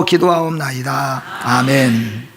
기도하옵나이다. 아멘.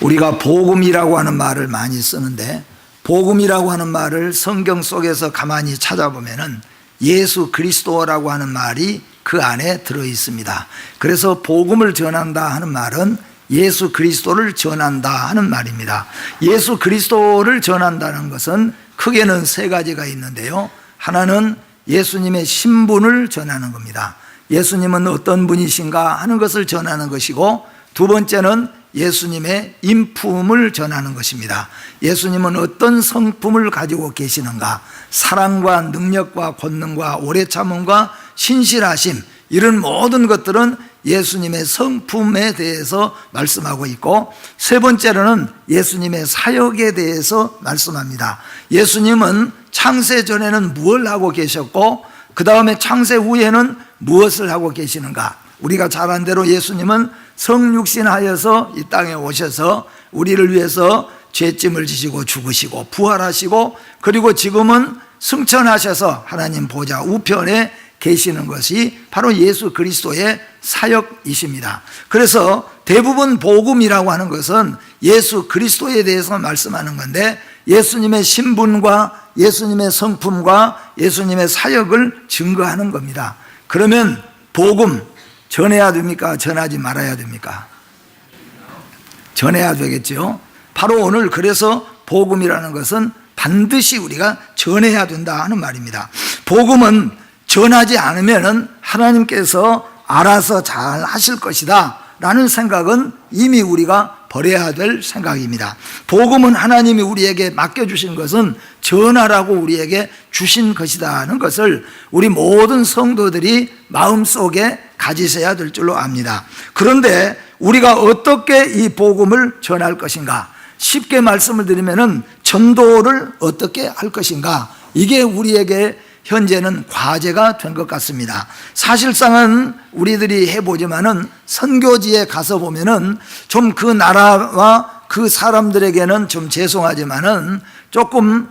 우리가 복음이라고 하는 말을 많이 쓰는데, 복음이라고 하는 말을 성경 속에서 가만히 찾아보면은 예수 그리스도라고 하는 말이 그 안에 들어 있습니다. 그래서 복음을 전한다 하는 말은 예수 그리스도를 전한다 하는 말입니다. 예수 그리스도를 전한다는 것은 크게는 세 가지가 있는데요. 하나는 예수님의 신분을 전하는 겁니다. 예수님은 어떤 분이신가 하는 것을 전하는 것이고, 두 번째는 예수님의 인품을 전하는 것입니다. 예수님은 어떤 성품을 가지고 계시는가, 사랑과 능력과 권능과 오래 참음과 신실하심, 이런 모든 것들은 예수님의 성품에 대해서 말씀하고 있고, 세 번째로는 예수님의 사역에 대해서 말씀합니다. 예수님은 창세 전에는 무엇을 하고 계셨고, 그 다음에 창세 후에는 무엇을 하고 계시는가. 우리가 잘 안 대로 예수님은 성육신하여서 이 땅에 오셔서 우리를 위해서 죄짐을 지시고 죽으시고 부활하시고, 그리고 지금은 승천하셔서 하나님 보좌 우편에 계시는 것이 바로 예수 그리스도의 사역이십니다. 그래서 대부분 복음이라고 하는 것은 예수 그리스도에 대해서 말씀하는 건데, 예수님의 신분과 예수님의 성품과 예수님의 사역을 증거하는 겁니다. 그러면 복음 전해야 됩니까? 전하지 말아야 됩니까? 전해야 되겠죠. 바로 오늘 그래서 복음이라는 것은 반드시 우리가 전해야 된다 하는 말입니다. 복음은 전하지 않으면 하나님께서 알아서 잘 하실 것이다 라는 생각은 이미 우리가 버려야 될 생각입니다. 복음은 하나님이 우리에게 맡겨주신 것은 전하라고 우리에게 주신 것이라는 것을 우리 모든 성도들이 마음속에 가지셔야 될 줄로 압니다. 그런데 우리가 어떻게 이 복음을 전할 것인가? 쉽게 말씀을 드리면은 전도를 어떻게 할 것인가? 이게 우리에게 현재는 과제가 된 것 같습니다. 사실상은 우리들이 해보지만은 선교지에 가서 보면은 좀 그 나라와 그 사람들에게는 좀 죄송하지만은 조금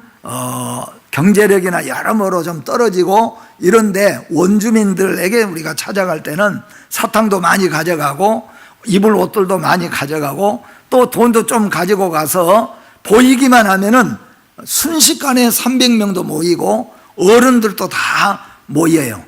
경제력이나 여러모로 좀 떨어지고 이런데 원주민들에게 우리가 찾아갈 때는 사탕도 많이 가져가고 입을 옷들도 많이 가져가고 또 돈도 좀 가지고 가서 보이기만 하면은 순식간에 300명도 모이고 어른들도 다 모여요.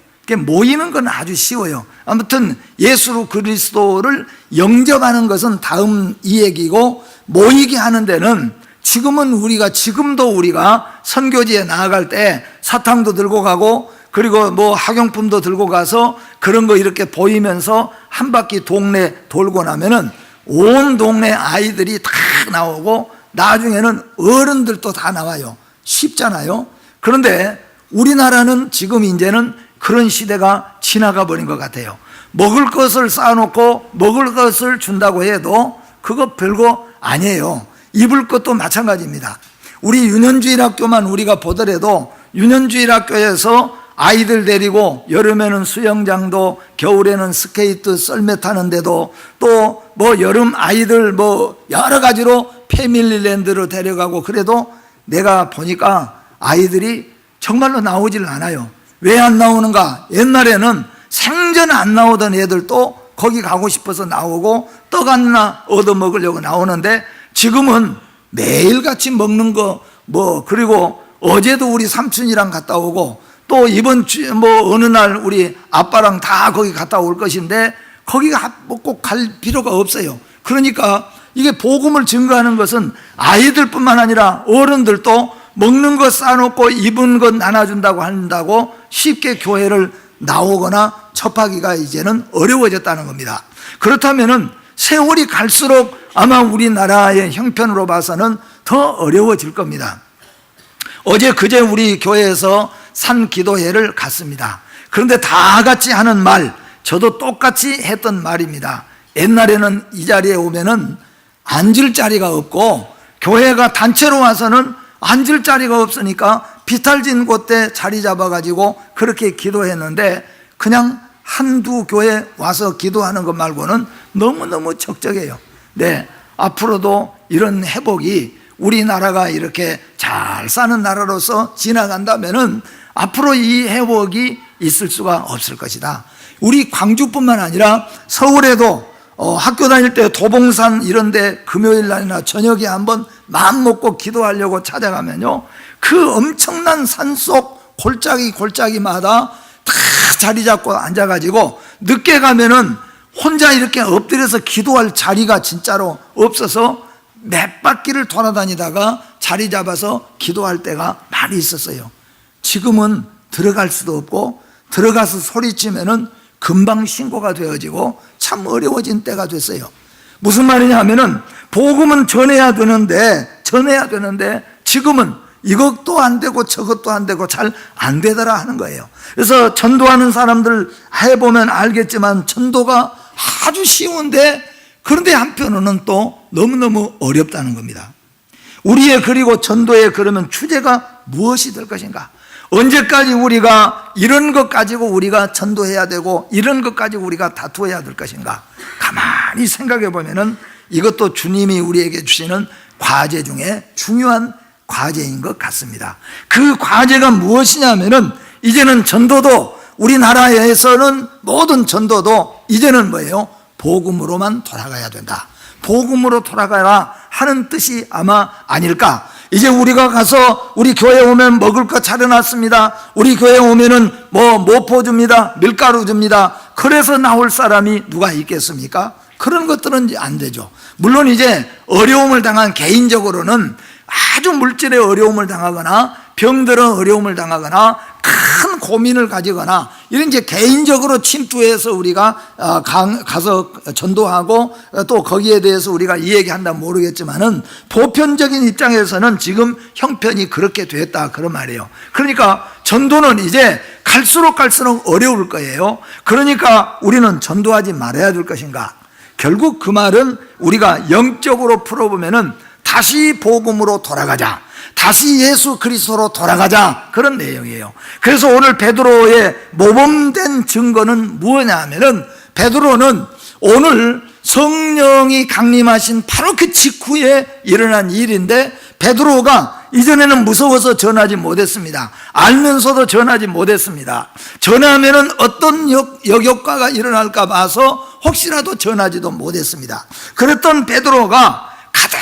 모이는 건 아주 쉬워요. 아무튼 예수 그리스도를 영접하는 것은 다음 이야기고, 모이게 하는 데는 지금도 우리가 선교지에 나아갈 때 사탕도 들고 가고, 그리고 뭐 학용품도 들고 가서 그런 거 이렇게 보이면서 한 바퀴 동네 돌고 나면은 온 동네 아이들이 다 나오고 나중에는 어른들도 다 나와요. 쉽잖아요. 그런데 우리나라는 지금 이제는 그런 시대가 지나가 버린 것 같아요. 먹을 것을 쌓아놓고 먹을 것을 준다고 해도 그거 별거 아니에요. 입을 것도 마찬가지입니다. 우리 유년주일학교만 우리가 보더라도 유년주일학교에서 아이들 데리고 여름에는 수영장도, 겨울에는 스케이트 썰매 타는 데도, 또 뭐 여름 아이들 뭐 여러 가지로 패밀리랜드로 데려가고, 그래도 내가 보니까 아이들이 정말로 나오질 않아요. 왜 안 나오는가? 옛날에는 생전 안 나오던 애들도 거기 가고 싶어서 나오고 떡 하나 얻어 먹으려고 나오는데, 지금은 매일같이 먹는 거 그리고 어제도 우리 삼촌이랑 갔다 오고 또 이번 주 어느 날 우리 아빠랑 다 거기 갔다 올 것인데 거기 꼭 갈 필요가 없어요. 그러니까 이게 복음을 증거하는 것은 아이들뿐만 아니라 어른들도 먹는 것 싸놓고 입은 것 나눠준다고 한다고 쉽게 교회를 나오거나 접하기가 이제는 어려워졌다는 겁니다. 그렇다면은 세월이 갈수록 아마 우리나라의 형편으로 봐서는 더 어려워질 겁니다. 어제 그제 우리 교회에서 산기도회를 갔습니다. 그런데 다 같이 하는 말, 저도 똑같이 했던 말입니다. 옛날에는 이 자리에 오면은 앉을 자리가 없고, 교회가 단체로 와서는 앉을 자리가 없으니까 비탈진 곳에 자리 잡아가지고 그렇게 기도했는데, 그냥 한두 교회 와서 기도하는 것 말고는 너무너무 적적해요. 네, 앞으로도 이런 회복이 우리나라가 이렇게 잘 사는 나라로서 지나간다면은 앞으로 이 회복이 있을 수가 없을 것이다. 우리 광주뿐만 아니라 서울에도 학교 다닐 때 도봉산 이런 데 금요일 날이나 저녁에 한번 마음 먹고 기도하려고 찾아가면요, 그 엄청난 산속 골짜기마다 다 자리 잡고 앉아가지고 늦게 가면은 혼자 이렇게 엎드려서 기도할 자리가 진짜로 없어서 몇 바퀴를 돌아다니다가 자리 잡아서 기도할 때가 많이 있었어요. 지금은 들어갈 수도 없고 들어가서 소리치면은 금방 신고가 되어지고 참 어려워진 때가 됐어요. 무슨 말이냐 하면은 복음은 전해야 되는데 지금은 이것도 안 되고 저것도 안 되고 잘 안 되더라 하는 거예요. 그래서 전도하는 사람들 해보면 알겠지만 전도가 아주 쉬운데, 그런데 한편으로는 또 너무너무 어렵다는 겁니다. 우리의 그리고 전도의 그러면 주제가 무엇이 될 것인가? 언제까지 우리가 이런 것 가지고 우리가 전도해야 되고 이런 것 가지고 우리가 다투어야 될 것인가? 가만히 생각해 보면은 이것도 주님이 우리에게 주시는 과제 중에 중요한 과제인 것 같습니다. 그 과제가 무엇이냐면은 이제는 전도도, 우리나라에서는 모든 전도도 이제는 뭐예요? 복음으로만 돌아가야 된다. 복음으로 돌아가라 하는 뜻이 아마 아닐까. 이제 우리가 가서 우리 교회 오면 먹을 거 차려놨습니다. 우리 교회 오면은 모포 줍니다. 밀가루 줍니다. 그래서 나올 사람이 누가 있겠습니까? 그런 것들은 안 되죠. 물론 이제 어려움을 당한 개인적으로는 아주 물질의 어려움을 당하거나 병들어 어려움을 당하거나 큰 고민을 가지거나 이런 이제 개인적으로 침투해서 우리가 가서 전도하고 또 거기에 대해서 우리가 이 얘기한다면 모르겠지만은 보편적인 입장에서는 지금 형편이 그렇게 됐다 그런 말이에요. 그러니까 전도는 이제 갈수록 어려울 거예요. 그러니까 우리는 전도하지 말아야 될 것인가? 결국 그 말은 우리가 영적으로 풀어보면은 다시 복음으로 돌아가자, 다시 예수 그리스도로 돌아가자, 그런 내용이에요. 그래서 오늘 베드로의 모범된 증거는 무엇냐 하면은, 베드로는 오늘 성령이 강림하신 바로 그 직후에 일어난 일인데, 베드로가 이전에는 무서워서 전하지 못했습니다. 알면서도 전하지 못했습니다. 전하면은 어떤 역효과가 일어날까 봐서 혹시라도 전하지도 못했습니다. 그랬던 베드로가 가득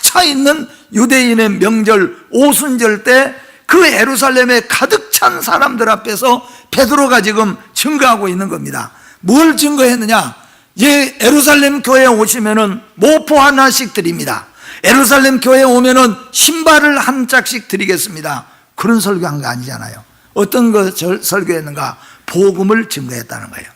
차 있는 유대인의 명절 오순절 때 그 예루살렘에 가득 찬 사람들 앞에서 베드로가 지금 증거하고 있는 겁니다. 뭘 증거했느냐? 예루살렘 교회에 오시면은 모포 하나씩 드립니다. 예루살렘 교회에 오면은 신발을 한 짝씩 드리겠습니다. 그런 설교한 거 아니잖아요. 어떤 거 설교했는가? 복음을 증거했다는 거예요.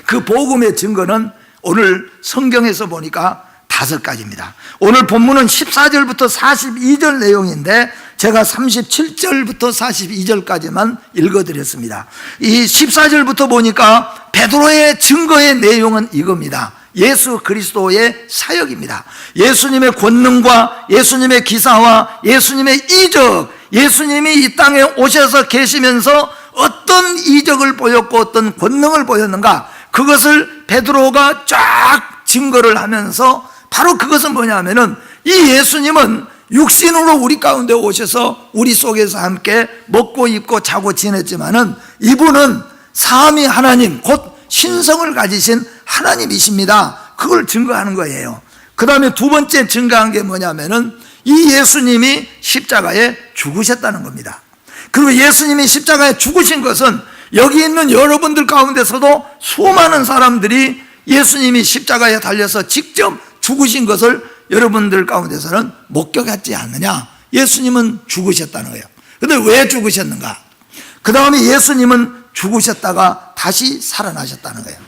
그 복음의 증거는 오늘 성경에서 보니까 5가지입니다. 오늘 본문은 14절부터 42절 내용인데 제가 37절부터 42절까지만 읽어드렸습니다. 이 14절부터 보니까 베드로의 증거의 내용은 이겁니다. 예수 그리스도의 사역입니다. 예수님의 권능과 예수님의 기사와 예수님의 이적, 예수님이 이 땅에 오셔서 계시면서 어떤 이적을 보였고 어떤 권능을 보였는가, 그것을 베드로가 쫙 증거를 하면서 바로 그것은 뭐냐면은 이 예수님은 육신으로 우리 가운데 오셔서 우리 속에서 함께 먹고 입고 자고 지냈지만은 이분은 삼위 하나님, 곧 신성을 가지신 하나님이십니다. 그걸 증거하는 거예요. 그 다음에 두 번째 증거한 게 뭐냐면은 이 예수님이 십자가에 죽으셨다는 겁니다. 그리고 예수님이 십자가에 죽으신 것은 여기 있는 여러분들 가운데서도 수많은 사람들이 예수님이 십자가에 달려서 직접 죽으신 것을 여러분들 가운데서는 목격하지 않느냐? 예수님은 죽으셨다는 거예요. 그런데 왜 죽으셨는가? 그 다음에 예수님은 죽으셨다가 다시 살아나셨다는 거예요.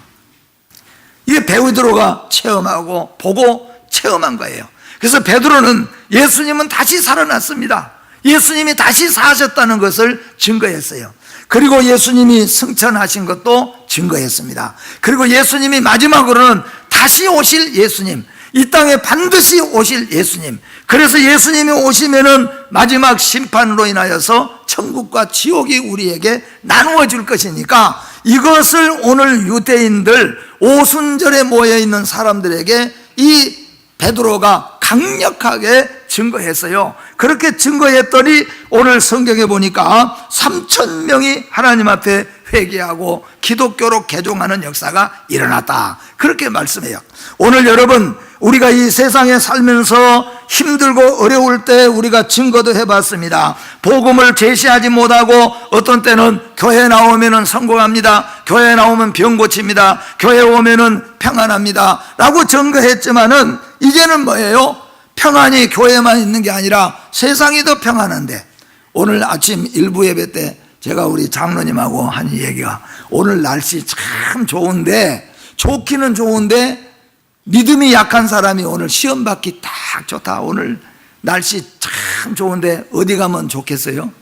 이게 베드로가 체험하고 보고 체험한 거예요. 그래서 베드로는 예수님은 다시 살아났습니다. 예수님이 다시 사셨다는 것을 증거했어요. 그리고 예수님이 승천하신 것도 증거했습니다. 그리고 예수님이 마지막으로는 다시 오실 예수님, 이 땅에 반드시 오실 예수님, 그래서 예수님이 오시면은 마지막 심판으로 인하여서 천국과 지옥이 우리에게 나누어질 것이니까 이것을 오늘 유대인들 오순절에 모여있는 사람들에게 이 베드로가 강력하게 증거했어요. 그렇게 증거했더니 오늘 성경에 보니까 3,000명이 하나님 앞에 회개하고 기독교로 개종하는 역사가 일어났다, 그렇게 말씀해요. 오늘 여러분, 우리가 이 세상에 살면서 힘들고 어려울 때 우리가 증거도 해봤습니다. 복음을 제시하지 못하고 어떤 때는 교회 나오면은 성공합니다, 교회 나오면 병 고칩니다, 교회 오면은 평안합니다 라고 증거했지만은 이제는 뭐예요? 평안이 교회만 있는 게 아니라 세상이 더 평안한데, 오늘 아침 일부 예배 때 제가 우리 장로님하고 한 얘기가, 오늘 날씨 참 좋은데, 좋기는 좋은데 믿음이 약한 사람이 오늘 시험 받기 딱 좋다, 오늘 날씨 참 좋은데 어디 가면 좋겠어요?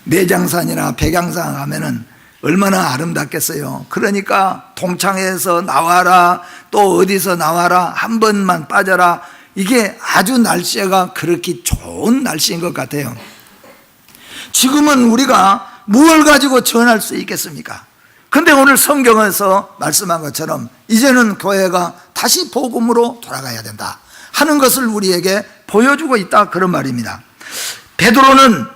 내장산이나 백양산 가면은 얼마나 아름답겠어요. 그러니까 동창회에서 나와라, 또 어디서 나와라, 한 번만 빠져라, 이게 아주 날씨가 그렇게 좋은 날씨인 것 같아요. 지금은 우리가 무엇을 가지고 전할 수 있겠습니까? 근데 오늘 성경에서 말씀한 것처럼 이제는 교회가 다시 복음으로 돌아가야 된다 하는 것을 우리에게 보여주고 있다, 그런 말입니다. 베드로는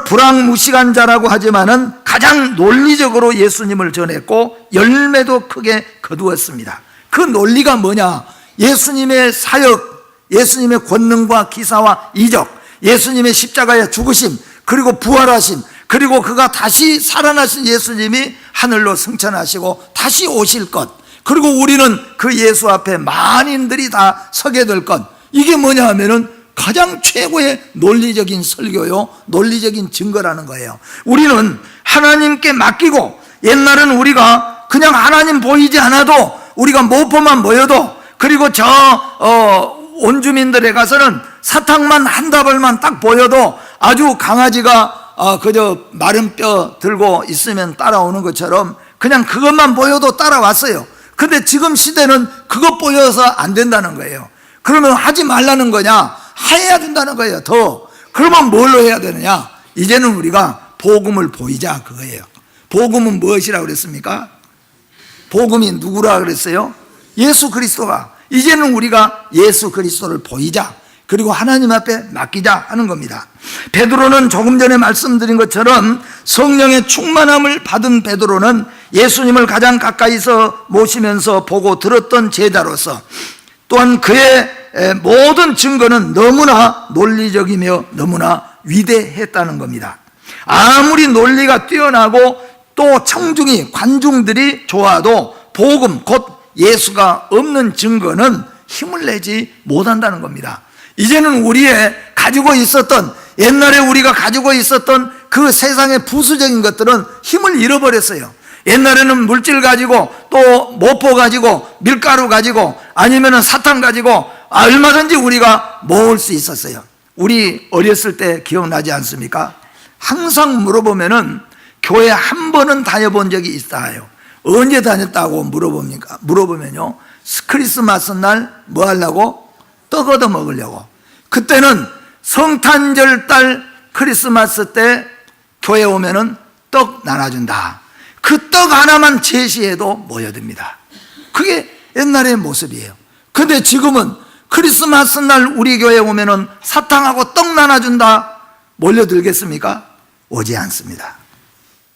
불황무식한 자라고 하지만은 가장 논리적으로 예수님을 전했고 열매도 크게 거두었습니다. 그 논리가 뭐냐? 예수님의 사역, 예수님의 권능과 기사와 이적, 예수님의 십자가의 죽으심, 그리고 부활하심, 그리고 그가 다시 살아나신 예수님이 하늘로 승천하시고 다시 오실 것, 그리고 우리는 그 예수 앞에 만인들이 다 서게 될 것, 이게 뭐냐 하면은 가장 최고의 논리적인 설교요, 논리적인 증거라는 거예요. 우리는 하나님께 맡기고, 옛날은 우리가 그냥 하나님 보이지 않아도 우리가 모포만 보여도, 그리고 온주민들에 가서는 사탕만 한 다발만 딱 보여도 아주 강아지가 그저 마른 뼈 들고 있으면 따라오는 것처럼 그냥 그것만 보여도 따라왔어요. 근데 지금 시대는 그것 보여서 안 된다는 거예요. 그러면 하지 말라는 거냐? 해야 된다는 거예요. 더. 그러면 뭘로 해야 되느냐? 이제는 우리가 복음을 보이자, 그거예요. 복음은 무엇이라고 그랬습니까? 복음이 누구라 그랬어요? 예수 그리스도가. 이제는 우리가 예수 그리스도를 보이자, 그리고 하나님 앞에 맡기자 하는 겁니다. 베드로는 조금 전에 말씀드린 것처럼 성령의 충만함을 받은 베드로는 예수님을 가장 가까이서 모시면서 보고 들었던 제자로서, 또한 그의 모든 증거는 너무나 논리적이며 너무나 위대했다는 겁니다. 아무리 논리가 뛰어나고 또 청중이, 관중들이 좋아도 복음, 곧 예수가 없는 증거는 힘을 내지 못한다는 겁니다. 이제는 우리의 가지고 있었던, 옛날에 우리가 가지고 있었던 그 세상의 부수적인 것들은 힘을 잃어버렸어요. 옛날에는 물질 가지고, 또 모포 가지고, 밀가루 가지고, 아니면 사탕 가지고 얼마든지 우리가 모을 수 있었어요. 우리 어렸을 때 기억나지 않습니까? 항상 물어보면은 교회 한 번은 다녀본 적이 있어요. 언제 다녔다고 물어보면요, 크리스마스 날 뭐 하려고? 떡 얻어 먹으려고. 그때는 성탄절 달 크리스마스 때 교회 오면은 떡 나눠준다. 그 떡 하나만 제시해도 모여듭니다. 그게 옛날의 모습이에요. 근데 지금은 크리스마스 날 우리 교회 오면은 사탕하고 떡 나눠준다, 몰려들겠습니까? 오지 않습니다.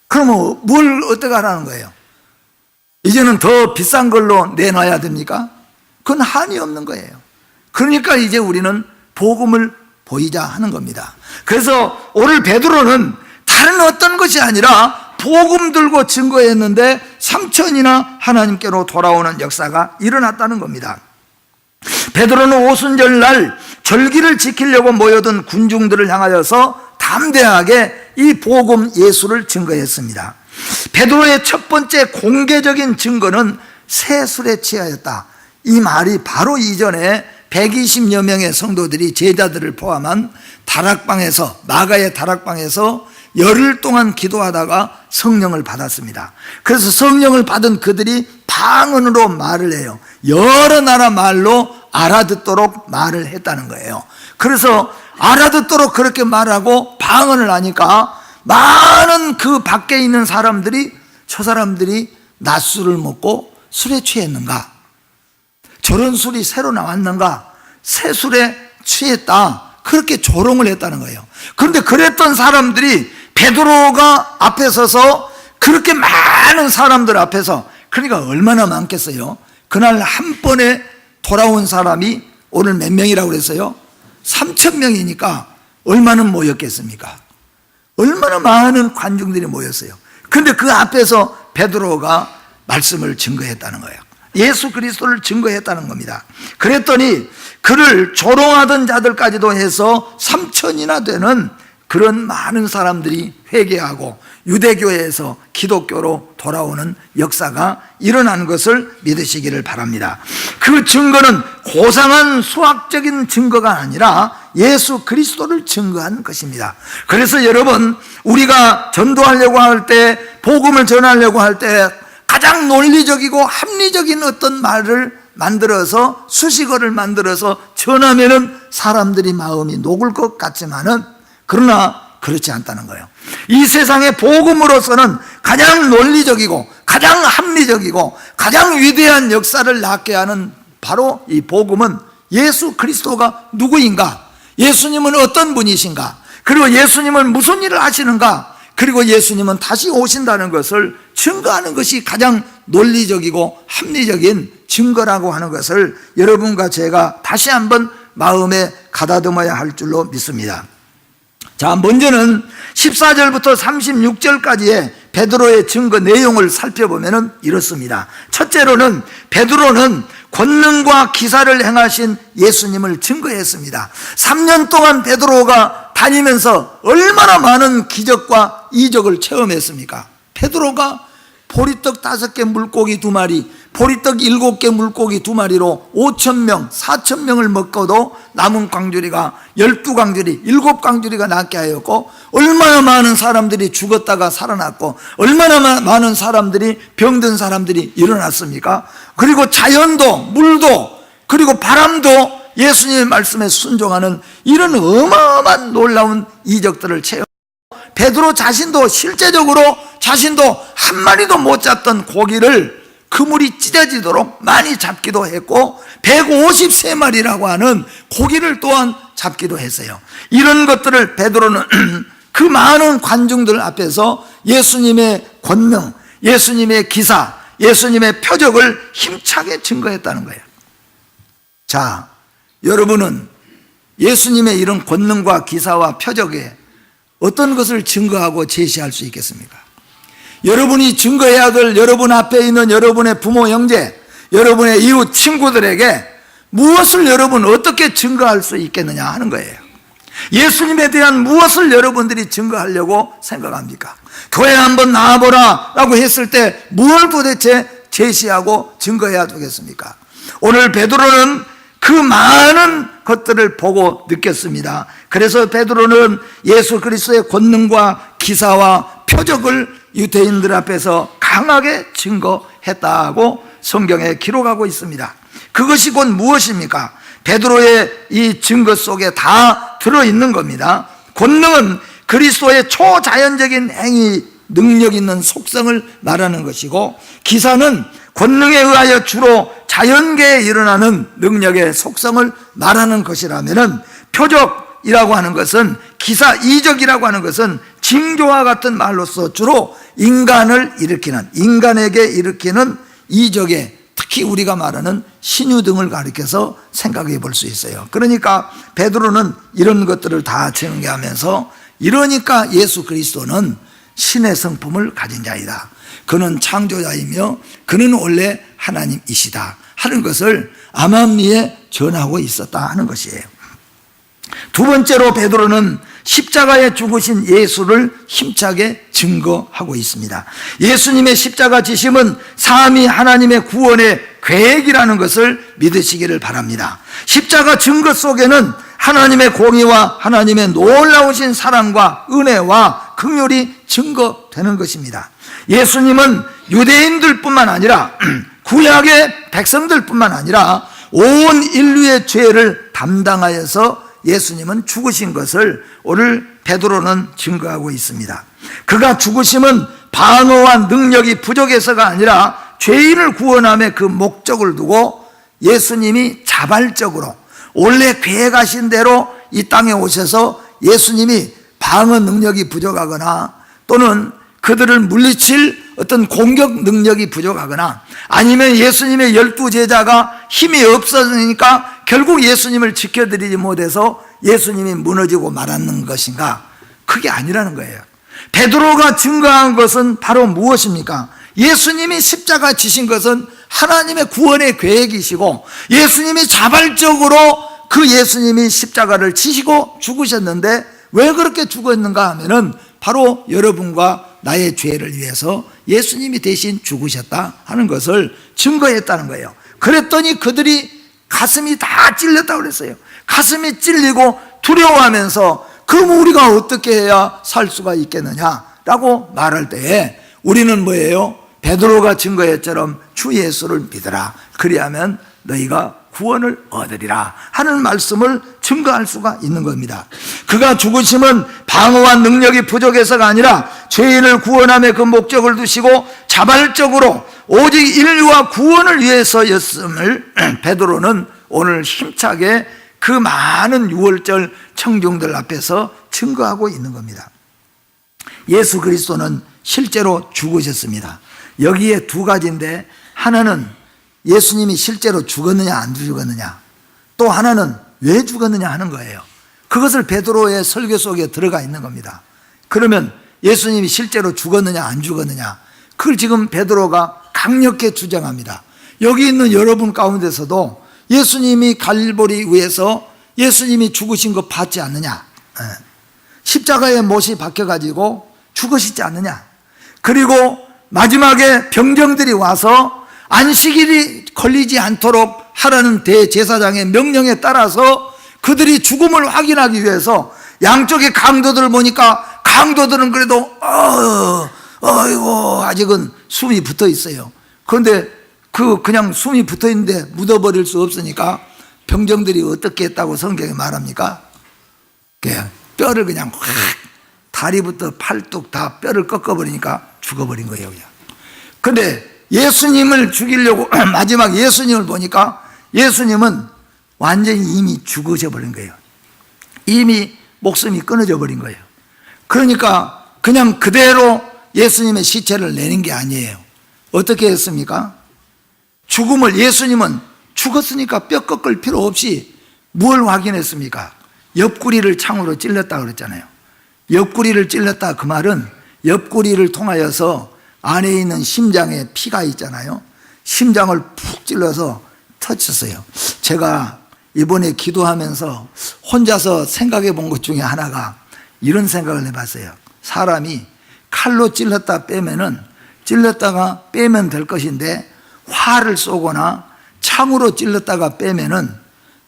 그러면 뭘 어떻게 하라는 거예요? 이제는 더 비싼 걸로 내놔야 됩니까? 그건 한이 없는 거예요. 그러니까 이제 우리는 복음을 보이자 하는 겁니다. 그래서 오늘 베드로는 다른 어떤 것이 아니라 복음 들고 증거했는데 3천이나 하나님께로 돌아오는 역사가 일어났다는 겁니다. 베드로는 오순절 날 절기를 지키려고 모여든 군중들을 향하여서 담대하게 이 복음 예수를 증거했습니다. 베드로의 첫 번째 공개적인 증거는 새 술에 취하였다. 이 말이 바로 이전에 120여 명의 성도들이, 제자들을 포함한 다락방에서, 마가의 다락방에서 열흘 동안 기도하다가 성령을 받았습니다. 그래서 성령을 받은 그들이 방언으로 말을 해요. 여러 나라 말로 알아듣도록 말을 했다는 거예요. 그래서 알아듣도록 그렇게 말하고 방언을 하니까 많은 그 밖에 있는 사람들이, 저 사람들이 낮술을 먹고 술에 취했는가? 저런 술이 새로 나왔는가? 새 술에 취했다, 그렇게 조롱을 했다는 거예요. 그런데 그랬던 사람들이 베드로가 앞에 서서 그렇게 많은 사람들 앞에서, 그러니까 얼마나 많겠어요. 그날 한 번에 돌아온 사람이 오늘 몇 명이라고 그랬어요? 3,000명이니까 얼마나 모였겠습니까? 얼마나 많은 관중들이 모였어요. 그런데 그 앞에서 베드로가 말씀을 증거했다는 거예요. 예수 그리스도를 증거했다는 겁니다. 그랬더니 그를 조롱하던 자들까지도 해서 3,000이나 되는 그런 많은 사람들이 회개하고 유대교에서 기독교로 돌아오는 역사가 일어난 것을 믿으시기를 바랍니다. 그 증거는 고상한 수학적인 증거가 아니라 예수 그리스도를 증거한 것입니다. 그래서 여러분, 우리가 전도하려고 할 때, 복음을 전하려고 할 때 가장 논리적이고 합리적인 어떤 말을 만들어서, 수식어를 만들어서 전하면은 사람들이 마음이 녹을 것 같지만은, 그러나 그렇지 않다는 거예요. 이 세상의 복음으로서는 가장 논리적이고 가장 합리적이고 가장 위대한 역사를 낳게 하는 바로 이 복음은 예수 그리스도가 누구인가, 예수님은 어떤 분이신가, 그리고 예수님은 무슨 일을 하시는가, 그리고 예수님은 다시 오신다는 것을 증거하는 것이 가장 논리적이고 합리적인 증거라고 하는 것을 여러분과 제가 다시 한번 마음에 가다듬어야 할 줄로 믿습니다. 자, 먼저는 14절부터 36절까지의 베드로의 증거 내용을 살펴보면 이렇습니다. 첫째로는 베드로는 권능과 기사를 행하신 예수님을 증거했습니다. 3년 동안 베드로가 다니면서 얼마나 많은 기적과 이적을 체험했습니까? 베드로가 보리떡 5개 물고기 2마리, 보리떡 7개 물고기 2마리로 5,000명, 4,000명을 먹고도 남은 광주리가 12광주리, 7광주리가 낫게 하였고, 얼마나 많은 사람들이 죽었다가 살아났고, 얼마나 많은 사람들이, 병든 사람들이 일어났습니까? 그리고 자연도, 물도, 그리고 바람도 예수님의 말씀에 순종하는 이런 어마어마한 놀라운 이적들을 체험. 베드로 자신도 실제적으로 자신도 한 마리도 못 잡던 고기를 그물이 찢어지도록 많이 잡기도 했고, 153마리라고 하는 고기를 또한 잡기도 했어요. 이런 것들을 베드로는 그 많은 관중들 앞에서 예수님의 권능, 예수님의 기사, 예수님의 표적을 힘차게 증거했다는 거예요. 자, 여러분은 예수님의 이런 권능과 기사와 표적에 어떤 것을 증거하고 제시할 수 있겠습니까? 여러분이 증거해야 될 여러분 앞에 있는 여러분의 부모, 형제, 여러분의 이웃, 친구들에게 무엇을 여러분 어떻게 증거할 수 있겠느냐 하는 거예요. 예수님에 대한 무엇을 여러분들이 증거하려고 생각합니까? 교회 한번 나와보라 라고 했을 때 뭘 도대체 제시하고 증거해야 되겠습니까? 오늘 베드로는 그 많은 것들을 보고 느꼈습니다. 그래서 베드로는 예수 그리스도의 권능과 기사와 표적을 유대인들 앞에서 강하게 증거했다고 성경에 기록하고 있습니다. 그것이 곧 무엇입니까? 베드로의 이 증거 속에 다 들어있는 겁니다. 권능은 그리스도의 초자연적인 행위, 능력 있는 속성을 말하는 것이고, 기사는 권능에 의하여 주로 자연계에 일어나는 능력의 속성을 말하는 것이라면, 표적이라고 하는 것은, 기사, 이적이라고 하는 것은 징조와 같은 말로서 주로 인간을 일으키는, 인간에게 일으키는 이적에, 특히 우리가 말하는 신유 등을 가리켜서 생각해 볼 수 있어요. 그러니까 베드로는 이런 것들을 다 증거하면서, 이러니까 예수 그리스도는 신의 성품을 가진 자이다, 그는 창조자이며 그는 원래 하나님이시다 하는 것을 암암리에 전하고 있었다 하는 것이에요. 두 번째로 베드로는 십자가에 죽으신 예수를 힘차게 증거하고 있습니다. 예수님의 십자가 지심은 삼위 하나님의 구원의 계획이라는 것을 믿으시기를 바랍니다. 십자가 증거 속에는 하나님의 공의와 하나님의 놀라우신 사랑과 은혜와 긍휼이 증거되는 것입니다. 예수님은 유대인들뿐만 아니라 구약의 백성들뿐만 아니라 온 인류의 죄를 담당하여서 예수님은 죽으신 것을 오늘 베드로는 증거하고 있습니다. 그가 죽으심은 방어와 능력이 부족해서가 아니라 죄인을 구원함의 그 목적을 두고 예수님이 자발적으로 원래 계획하신 대로 이 땅에 오셔서 예수님이 방어 능력이 부족하거나 또는 그들을 물리칠 어떤 공격 능력이 부족하거나 아니면 예수님의 12제자가 힘이 없어지니까 결국 예수님을 지켜드리지 못해서 예수님이 무너지고 말았는 것인가? 그게 아니라는 거예요. 베드로가 증거한 것은 바로 무엇입니까? 예수님이 십자가 지신 것은 하나님의 구원의 계획이시고 예수님이 자발적으로 그 예수님이 십자가를 지시고 죽으셨는데 왜 그렇게 죽었는가 하면은 바로 여러분과 나의 죄를 위해서 예수님이 대신 죽으셨다 하는 것을 증거했다는 거예요. 그랬더니 그들이 가슴이 다 찔렸다고 그랬어요. 가슴이 찔리고 두려워하면서 그럼 우리가 어떻게 해야 살 수가 있겠느냐라고 말할 때에 우리는 뭐예요? 베드로가 증거했처럼 주 예수를 믿으라. 그리하면 너희가 구원을 얻으리라 하는 말씀을 증거할 수가 있는 겁니다. 그가 죽으심은 방어와 능력이 부족해서가 아니라 죄인을 구원함에 그 목적을 두시고 자발적으로 오직 인류와 구원을 위해서였음을 베드로는 오늘 힘차게 그 많은 유월절 청중들 앞에서 증거하고 있는 겁니다. 예수 그리스도는 실제로 죽으셨습니다. 여기에 두 가지인데 하나는 예수님이 실제로 죽었느냐 안 죽었느냐, 또 하나는 왜 죽었느냐 하는 거예요. 그것을 베드로의 설교 속에 들어가 있는 겁니다. 그러면 예수님이 실제로 죽었느냐 안 죽었느냐, 그걸 지금 베드로가 강력히 주장합니다. 여기 있는 여러분 가운데서도 예수님이 갈보리 위에서 예수님이 죽으신 거 봤지 않느냐, 십자가에 못이 박혀가지고 죽으시지 않느냐, 그리고 마지막에 병정들이 와서 안식일이 걸리지 않도록 하라는 대제사장의 명령에 따라서 그들이 죽음을 확인하기 위해서 양쪽의 강도들을 보니까 강도들은 그래도 어이고 아직은 숨이 붙어 있어요. 그런데 그냥 숨이 붙어 있는데 묻어버릴 수 없으니까 병정들이 어떻게 했다고 성경에 말합니까? 뼈를 그냥 확 다리부터 팔뚝 다 뼈를 꺾어버리니까 죽어버린 거예요. 그런데 예수님을 죽이려고 마지막 예수님을 보니까 예수님은 완전히 이미 죽으셔 버린 거예요. 이미 목숨이 끊어져 버린 거예요. 그러니까 그냥 그대로 예수님의 시체를 내는 게 아니에요. 어떻게 했습니까? 죽음을, 예수님은 죽었으니까 뼈 꺾을 필요 없이 뭘 확인했습니까? 옆구리를 창으로 찔렀다 그랬잖아요. 옆구리를 찔렀다, 그 말은 옆구리를 통하여서 안에 있는 심장에 피가 있잖아요. 심장을 푹 찔러서 터쳤어요. 제가 이번에 기도하면서 혼자서 생각해 본 것 중에 하나가 이런 생각을 해봤어요. 사람이 칼로 찔렀다 빼면은, 찔렀다가 빼면 될 것인데 활을 쏘거나 창으로 찔렀다가 빼면은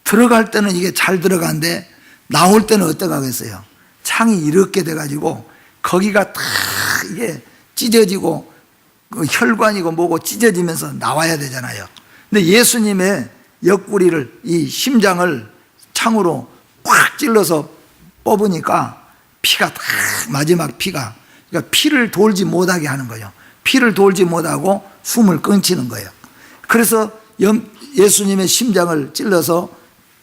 들어갈 때는 이게 잘 들어가는데 나올 때는 어떡하겠어요? 창이 이렇게 돼가지고 거기가 다 이게 찢어지고 그 혈관이고 뭐고 찢어지면서 나와야 되잖아요. 근데 예수님의 옆구리를, 이 심장을 창으로 꽉 찔러서 뽑으니까 피가 다, 마지막 피가, 그러니까 피를 돌지 못하게 하는 거예요. 피를 돌지 못하고 숨을 끊치는 거예요. 그래서 예수님의 심장을 찔러서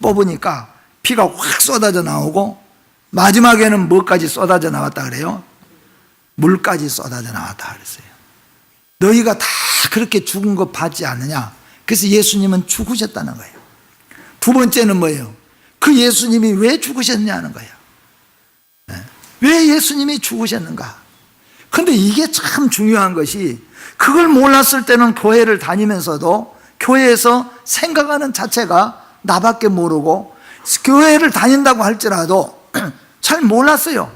뽑으니까 피가 확 쏟아져 나오고 마지막에는 뭐까지 쏟아져 나왔다 그래요? 물까지 쏟아져 나왔다 그랬어요. 너희가 다 그렇게 죽은 거 봤지 않느냐? 그래서 예수님은 죽으셨다는 거예요. 두 번째는 뭐예요? 그 예수님이 왜 죽으셨냐는 거예요. 왜 예수님이 죽으셨는가? 근데 이게 참 중요한 것이, 그걸 몰랐을 때는 교회를 다니면서도 교회에서 생각하는 자체가 나밖에 모르고 교회를 다닌다고 할지라도 잘 몰랐어요.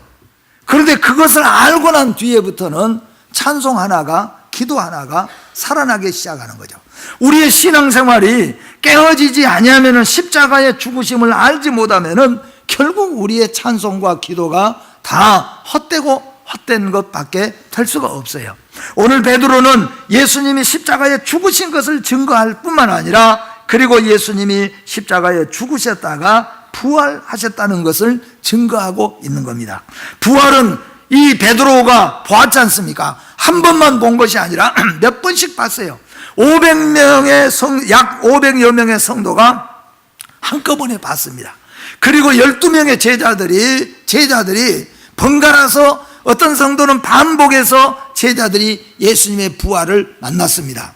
그런데 그것을 알고 난 뒤에부터는 찬송 하나가, 기도 하나가 살아나기 시작하는 거죠. 우리의 신앙생활이 깨어지지 아니하면은, 십자가의 죽으심을 알지 못하면은 결국 우리의 찬송과 기도가 다 헛되고 헛된 것밖에 될 수가 없어요. 오늘 베드로는 예수님이 십자가에 죽으신 것을 증거할 뿐만 아니라, 그리고 예수님이 십자가에 죽으셨다가 부활하셨다는 것을 증거하고 있는 겁니다. 부활은 이 베드로가 보았지 않습니까? 한 번만 본 것이 아니라 몇 번씩 봤어요. 약 500여 명의 성도가 한꺼번에 받습니다. 그리고 12명의 제자들이 번갈아서 어떤 성도는 반복해서 제자들이 예수님의 부활을 만났습니다.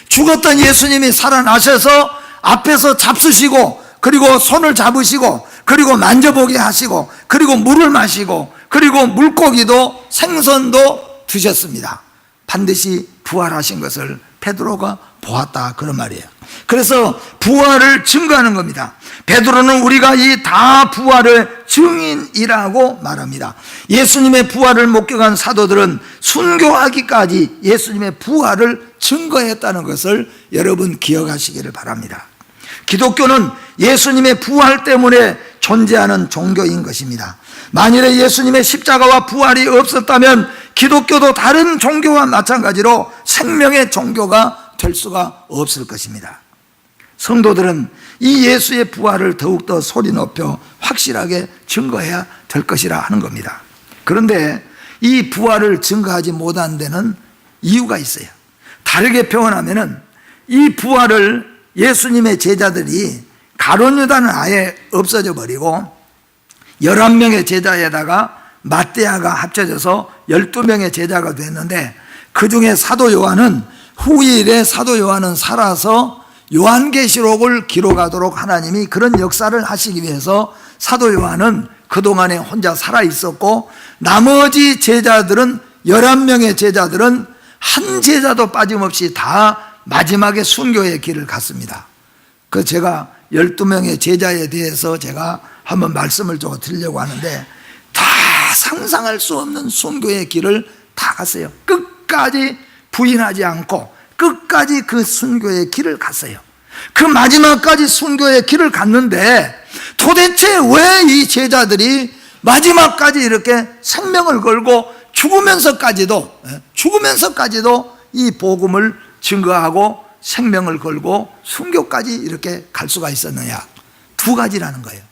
죽었던 예수님이 살아나셔서 앞에서 잡수시고, 그리고 손을 잡으시고, 그리고 만져보게 하시고, 그리고 물을 마시고, 그리고 물고기도 생선도 드셨습니다. 반드시 부활하신 것을 베드로가 보았다, 그런 말이에요. 그래서 부활을 증거하는 겁니다. 베드로는 우리가 이 다 부활의 증인이라고 말합니다. 예수님의 부활을 목격한 사도들은 순교하기까지 예수님의 부활을 증거했다는 것을 여러분 기억하시기를 바랍니다. 기독교는 예수님의 부활 때문에 존재하는 종교인 것입니다. 만일에 예수님의 십자가와 부활이 없었다면 기독교도 다른 종교와 마찬가지로 생명의 종교가 될 수가 없을 것입니다. 성도들은 이 예수의 부활을 더욱더 소리 높여 확실하게 증거해야 될 것이라 하는 겁니다. 그런데 이 부활을 증거하지 못한 데는 이유가 있어요. 다르게 표현하면 이 부활을 예수님의 제자들이 가룟 유다는 아예 없어져 버리고 11명의 제자에다가 mat대아가 합쳐져서 12명의 제자가 됐는데, 그 중에 사도 요한은 후일에 사도 요한은 살아서 요한계시록을 기록하도록 하나님이 그런 역사를 하시기 위해서 사도 요한은 그동안에 혼자 살아 있었고, 나머지 제자들은 11명의 제자들은 한 제자도 빠짐없이 다 마지막에 순교의 길을 갔습니다. 그 제가 12명의 제자에 대해서 제가 한번 말씀을 좀 드리려고 하는데, 다 상상할 수 없는 순교의 길을 다 갔어요. 끝까지 부인하지 않고 끝까지 그 순교의 길을 갔어요. 그 마지막까지 순교의 길을 갔는데, 도대체 왜 이 제자들이 마지막까지 이렇게 생명을 걸고 죽으면서까지도 이 복음을 증거하고 생명을 걸고 순교까지 이렇게 갈 수가 있었느냐? 두 가지라는 거예요.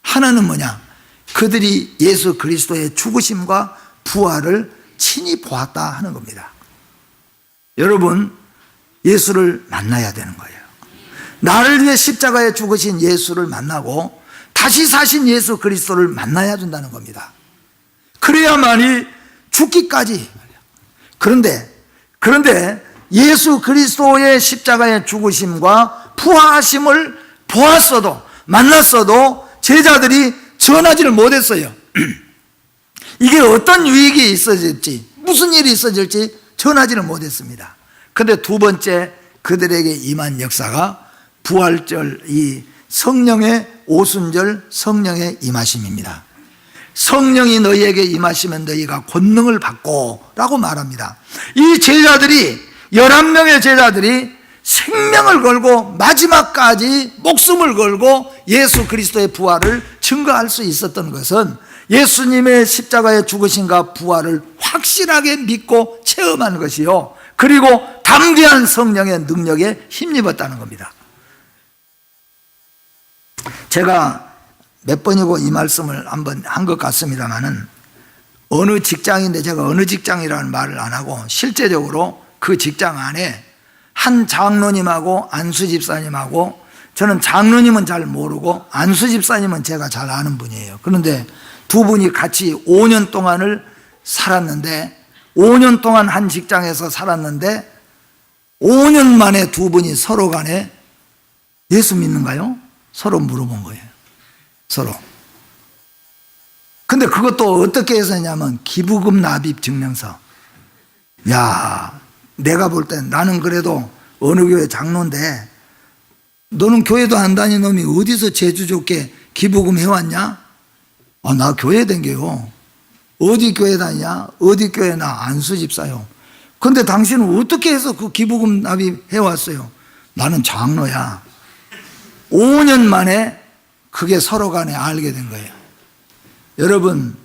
하나는 뭐냐? 그들이 예수 그리스도의 죽으심과 부활을 친히 보았다 하는 겁니다. 여러분, 예수를 만나야 되는 거예요. 나를 위해 십자가에 죽으신 예수를 만나고 다시 사신 예수 그리스도를 만나야 된다는 겁니다. 그래야만이 죽기까지. 그런데 예수 그리스도의 십자가의 죽으심과 부활하심을 보았어도, 만났어도 제자들이 전하지를 못했어요. 이게 어떤 유익이 있어질지, 무슨 일이 있어질지 전하지를 못했습니다. 그런데 두 번째 그들에게 임한 역사가 부활절, 이 성령의 오순절 성령의 임하심입니다. 성령이 너희에게 임하시면 너희가 권능을 받고 라고 말합니다. 이 제자들이, 11명의 제자들이 생명을 걸고 마지막까지 목숨을 걸고 예수 그리스도의 부활을 증거할 수 있었던 것은 예수님의 십자가의 죽으심과 부활을 확실하게 믿고 체험한 것이요, 그리고 담대한 성령의 능력에 힘입었다는 겁니다. 제가 몇 번이고 이 말씀을 한번 한 것 같습니다만은, 어느 직장인데 제가 어느 직장이라는 말을 안 하고 실제적으로 그 직장 안에 한 장로님하고 안수 집사님하고, 저는 장로님은 잘 모르고 안수 집사님은 제가 잘 아는 분이에요. 그런데 두 분이 같이 5년 동안을 살았는데, 5년 동안 한 직장에서 살았는데 5년 만에 두 분이 서로 간에 예수 믿는가요? 서로 물어본 거예요. 서로. 근데 그것도 어떻게 해서 했냐면 기부금 납입 증명서. 야, 내가 볼 땐 나는 그래도 어느 교회 장로인데 너는 교회도 안 다니는 놈이 어디서 재주 좋게 기부금 해왔냐? 아, 나 교회 댕겨요. 어디 교회 다니냐? 어디 교회? 나 안수 집사요. 근데 당신은 어떻게 해서 그 기부금 납입해왔어요? 나는 장로야. 5년 만에 그게 서로 간에 알게 된 거예요. 여러분,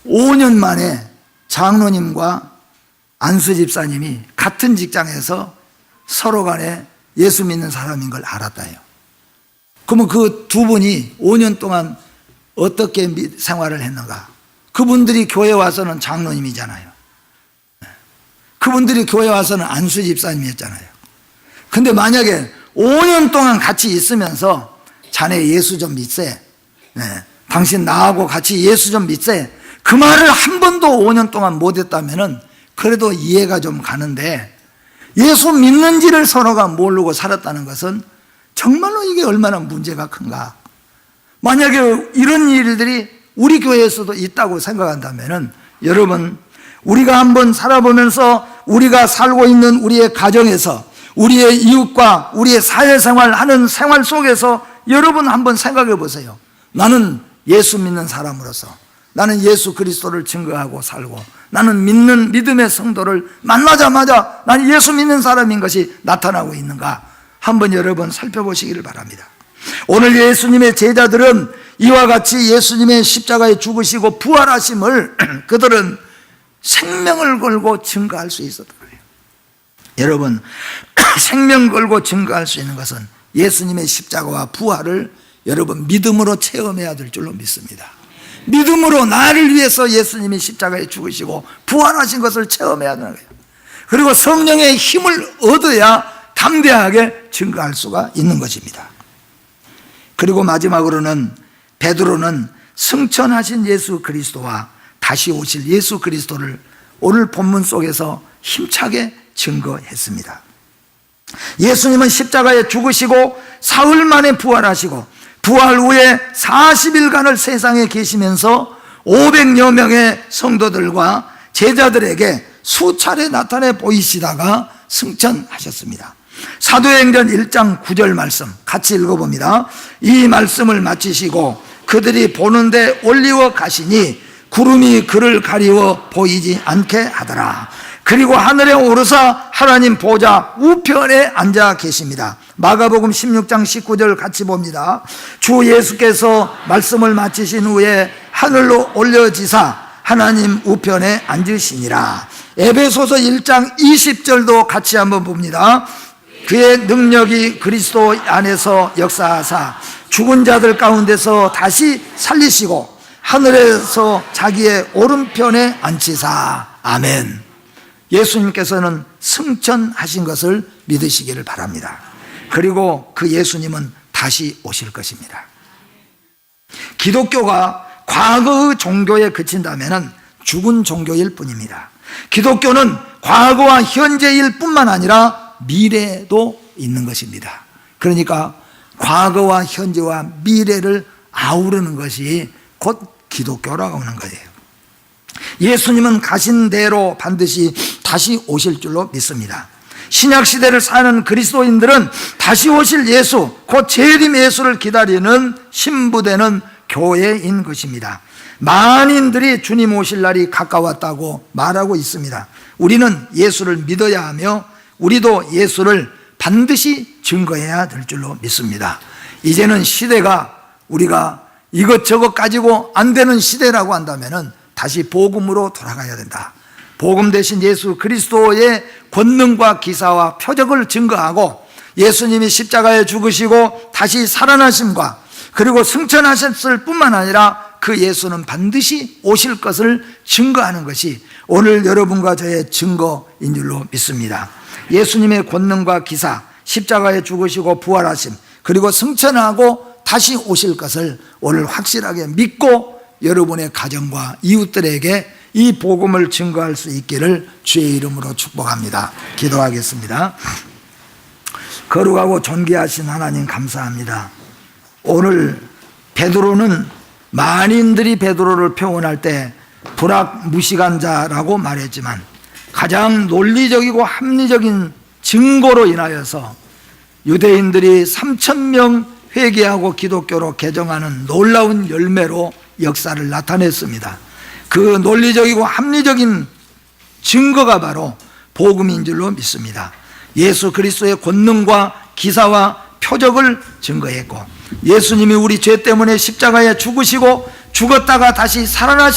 5년 만에 장로님과 안수 집사님이 같은 직장에서 서로 간에 예수 믿는 사람인 걸 알았다요. 그러면 그 두 분이 5년 동안 어떻게 생활을 했는가? 그분들이 교회 와서는 장로님이잖아요. 그분들이 교회 와서는 안수 집사님이었잖아요. 근데 만약에 5년 동안 같이 있으면서 자네 예수 좀 믿세. 당신 나하고 같이 예수 좀 믿세. 그 말을 한 번도 5년 동안 못했다면은 그래도 이해가 좀 가는데, 예수 믿는지를 서로가 모르고 살았다는 것은 정말로 이게 얼마나 문제가 큰가. 만약에 이런 일들이 우리 교회에서도 있다고 생각한다면은, 여러분, 우리가 한번 살아보면서 우리가 살고 있는 우리의 가정에서, 우리의 이웃과 우리의 사회생활 하는 생활 속에서 여러분 한번 생각해 보세요. 나는 예수 믿는 사람으로서, 나는 예수 그리스도를 증거하고 살고, 나는 믿음의 성도를 만나자마자 나는 예수 믿는 사람인 것이 나타나고 있는가, 한번 여러분 살펴보시기를 바랍니다. 오늘 예수님의 제자들은 이와 같이 예수님의 십자가에 죽으시고 부활하심을 그들은 생명을 걸고 증거할 수 있었던 거예요. 여러분, 생명 걸고 증거할 수 있는 것은 예수님의 십자가와 부활을 여러분 믿음으로 체험해야 될 줄로 믿습니다. 믿음으로 나를 위해서 예수님이 십자가에 죽으시고 부활하신 것을 체험해야 되는 거예요. 그리고 성령의 힘을 얻어야 담대하게 증거할 수가 있는 것입니다. 그리고 마지막으로는 베드로는 승천하신 예수 그리스도와 다시 오실 예수 그리스도를 오늘 본문 속에서 힘차게 증거했습니다. 예수님은 십자가에 죽으시고 사흘 만에 부활하시고, 부활 후에 40일간을 세상에 계시면서 500여 명의 성도들과 제자들에게 수차례 나타내 보이시다가 승천하셨습니다. 사도행전 1장 9절 말씀 같이 읽어봅니다. 이 말씀을 마치시고 그들이 보는데 올리워 가시니 구름이 그를 가리워 보이지 않게 하더라. 그리고 하늘에 오르사 하나님 보좌 우편에 앉아 계십니다. 마가복음 16장 19절 같이 봅니다. 주 예수께서 말씀을 마치신 후에 하늘로 올려지사 하나님 우편에 앉으시니라. 에베소서 1장 20절도 같이 한번 봅니다. 그의 능력이 그리스도 안에서 역사하사 죽은 자들 가운데서 다시 살리시고 하늘에서 자기의 오른편에 앉히사. 아멘. 예수님께서는 승천하신 것을 믿으시기를 바랍니다. 그리고 그 예수님은 다시 오실 것입니다. 기독교가 과거의 종교에 그친다면 죽은 종교일 뿐입니다. 기독교는 과거와 현재일 뿐만 아니라 미래도 있는 것입니다. 그러니까 과거와 현재와 미래를 아우르는 것이 곧 기독교라고 하는 거예요. 예수님은 가신 대로 반드시 다시 오실 줄로 믿습니다. 신약시대를 사는 그리스도인들은 다시 오실 예수, 곧 재림 예수를 기다리는 신부되는 교회인 것입니다. 만인들이 주님 오실 날이 가까웠다고 말하고 있습니다. 우리는 예수를 믿어야 하며 우리도 예수를 반드시 증거해야 될 줄로 믿습니다. 이제는 시대가 우리가 이것저것 가지고 안 되는 시대라고 한다면 다시 복음으로 돌아가야 된다. 복음 대신 예수 그리스도의 권능과 기사와 표적을 증거하고 예수님이 십자가에 죽으시고 다시 살아나심과 그리고 승천하셨을 뿐만 아니라 그 예수는 반드시 오실 것을 증거하는 것이 오늘 여러분과 저의 증거인 줄로 믿습니다. 예수님의 권능과 기사, 십자가에 죽으시고 부활하심, 그리고 승천하고 다시 오실 것을 오늘 확실하게 믿고 여러분의 가정과 이웃들에게 이 복음을 증거할 수 있기를 주의 이름으로 축복합니다. 기도하겠습니다. 거룩하고 존귀하신 하나님 감사합니다. 오늘 베드로는 만인들이 베드로를 표현할 때 불악무식한 자라고 말했지만 가장 논리적이고 합리적인 증거로 인하여서 유대인들이 3,000명 회개하고 기독교로 개종하는 놀라운 열매로 역사를 나타냈습니다. 그 논리적이고 합리적인 증거가 바로 복음인 줄로 믿습니다. 예수 그리스도의 권능과 기사와 표적을 증거했고 예수님이 우리 죄 때문에 십자가에 죽으시고 죽었다가 다시 살아나신